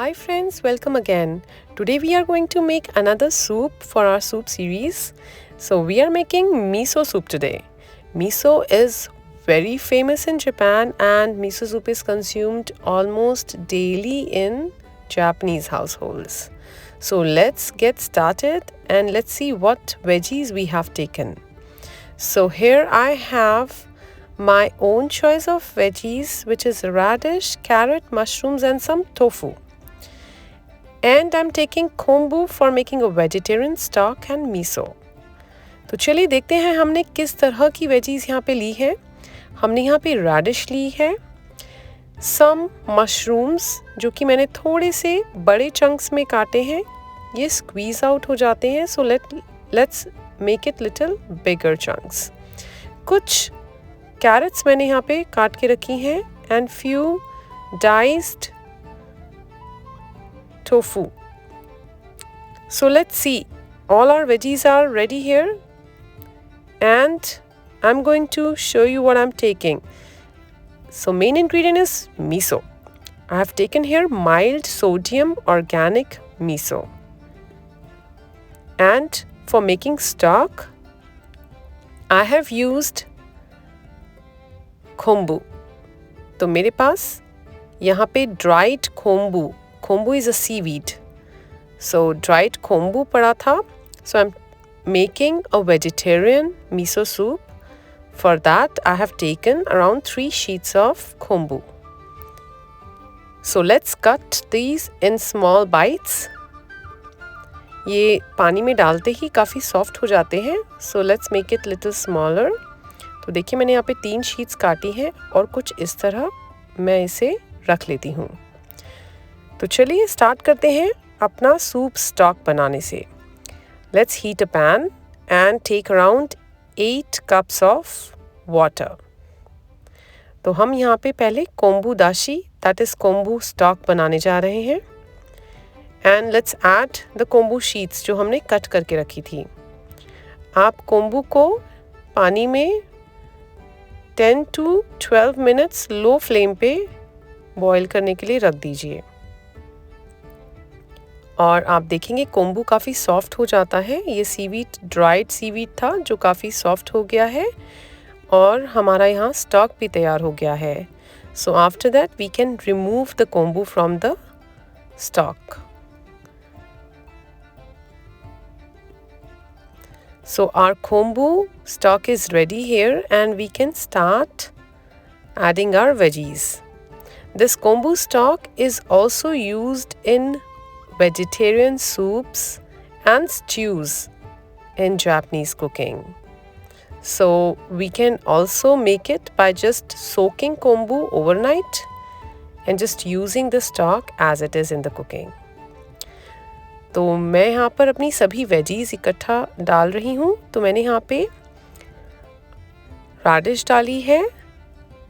Hi friends, welcome again. Today we are going to make another soup for our soup series. So we are making miso soup today. Miso is very famous in Japan and miso soup is consumed almost daily in Japanese households. So let's get started and let's see what veggies we have taken. So here I have my own choice of veggies, which is radish, carrot, mushrooms and some tofu. And I'm taking kombu for making a vegetarian stock and miso. तो चलिए देखते हैं हमने किस तरह की veggies यहाँ पे ली है. हमने यहाँ पे रेडिश ली है, सम मशरूम्स जो कि मैंने थोड़े से बड़े चंक्स में काटे हैं. ये स्क्वीज आउट हो जाते हैं, so let's make it little bigger chunks. कुछ कैरेट्स मैंने यहाँ पे काट के रखी हैं and few diced tofu. So let's see. All our veggies are ready here and I'm going to show you what I'm taking. So main ingredient is miso. I have taken here mild sodium organic miso. And for making stock, I have used kombu. तो मेरे पास यहाँ पे dried kombu. Kombu is a seaweed. So dried kombu पड़ा था. So I'm making a vegetarian miso soup. For that I have taken around 3 sheets of kombu. So let's cut these in small bites. ये पानी में डालते ही काफ़ी soft हो जाते हैं. So let's make it little smaller. तो देखिए मैंने यहाँ पे 3 शीट्स काटी हैं और कुछ इस तरह मैं इसे रख लेती हूँ. तो चलिए स्टार्ट करते हैं अपना सूप स्टॉक बनाने से. Let's heat a pan and take around 8 cups of water. तो हम यहाँ पे पहले kombu dashi that is kombu stock बनाने जा रहे हैं. And let's add the kombu sheets जो हमने कट करके रखी थी. आप कोम्बू को पानी में 10 to 12 मिनट्स लो फ्लेम पे बॉईल करने के लिए रख दीजिए. और आप देखेंगे कोम्बू काफ़ी सॉफ्ट हो जाता है. ये सीवीड ड्राइड सीवीड था जो काफ़ी सॉफ्ट हो गया है और हमारा यहाँ स्टॉक भी तैयार हो गया है. So after that we can remove the kombu from the stock. So our kombu stock is ready here and we can start adding our veggies. This kombu stock is also used in vegetarian soups and stews in Japanese cooking. So we can also make it by just soaking kombu overnight and just using the stock as it is in the cooking. तो मैं यहाँ पर अपनी सभी veggies इकट्ठा डाल रही हूँ. तो मैंने यहाँ पे रेडिश डाली है,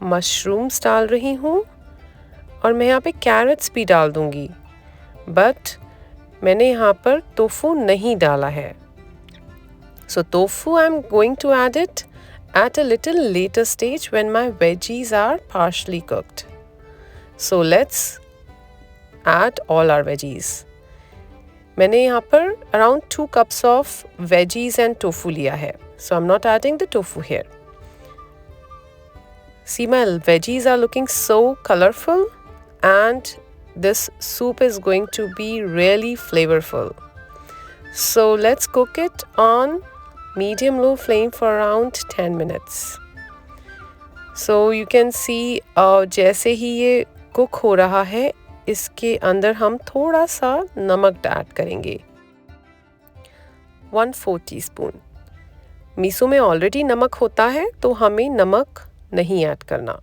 मशरूम्स डाल रही हूँ और मैं यहाँ पे कैरेट्स भी डाल दूँगी. बट मैंने यहाँ पर टोफू नहीं डाला है. So tofu I am going to add it at a little later stage when my veggies are partially cooked. So let's add all our veggies. मैंने यहाँ पर around 2 cups of veggies and tofu लिया है. So I'm not adding the tofu here. See, my veggies are looking so colorful and this soup is going to be really flavorful. So let's cook it on medium-low flame for around 10 minutes. So you can see जैसे ही ये cook हो रहा है इसके अंदर हम थोड़ा सा नमक ऐड करेंगे. 1/4 टीस्पून. मिसो में ऑलरेडी नमक होता है तो हमें नमक नहीं ऐड करना.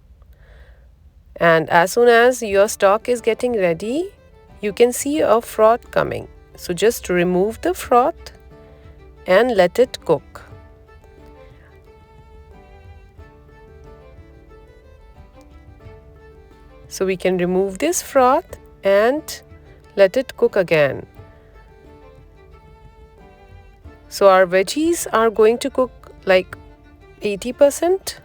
And as soon as your stock is getting ready, you can see a froth coming. So just remove the froth and let it cook. So we can remove this froth and let it cook again. So our veggies are going to cook like 80%.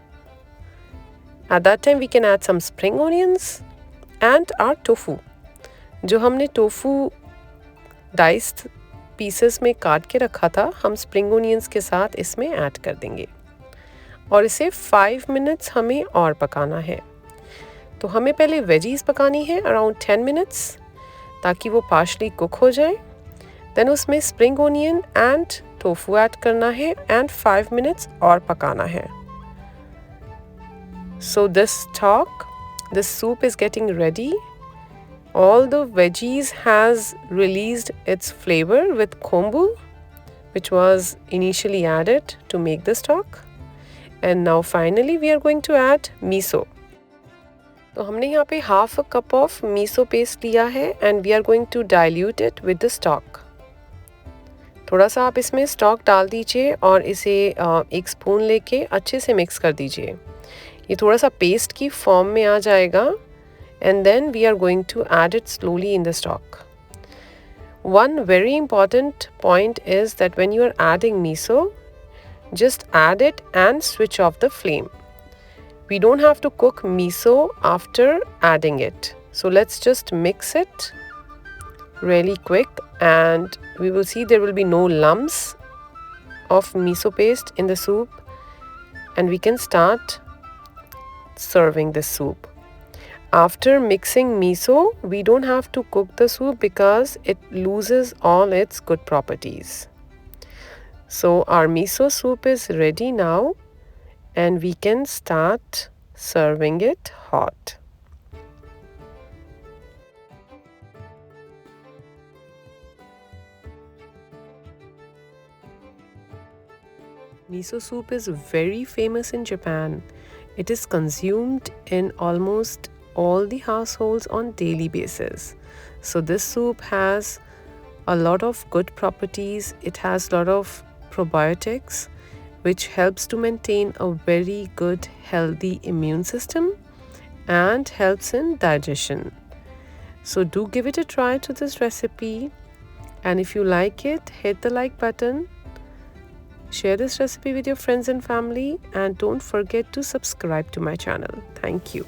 At that time we can add some spring onions and our tofu. जो हमने tofu diced pieces में काट के रखा था, हम spring onions के साथ इसमें ऐड कर देंगे और इसे 5 मिनट्स हमें और पकाना है। तो हमें पहले वेजीज पकानी है अराउंड 10 मिनट्स, ताकि वो पार्शली कुक हो जाए। देन उसमें spring onion and tofu add करना है एंड 5 मिनट्स और पकाना है। सो this soup is getting ready. All the veggies has released its flavor with kombu, which was initially added to make the stock. And now finally we are going to add miso. तो हमने यहाँ पे half a cup of miso paste लिया है and we are going to dilute it with the stock. थोड़ा सा आप इसमें स्टॉक डाल दीजिए और इसे एक स्पून लेके अच्छे से मिक्स कर दीजिए। ये थोड़ा सा पेस्ट की फॉर्म में आ जाएगा and then we are going to add it slowly in the stock. One very important point is that when you are adding miso, just add it and switch off the flame. We don't have to cook miso after adding it. So let's just mix it really quick and we will see there will be no lumps of miso paste in the soup and we can start serving this soup. After mixing miso, we don't have to cook the soup because it loses all its good properties. So our miso soup is ready now and we can start serving it hot. Miso soup is very famous in Japan. It is consumed in almost all the households on daily basis. So this soup has a lot of good properties. It has a lot of probiotics which helps to maintain a very good healthy immune system and helps in digestion. So do give it a try to this recipe, and if you like it, hit the like button, share this recipe with your friends and family, and don't forget to subscribe to my channel. Thank you.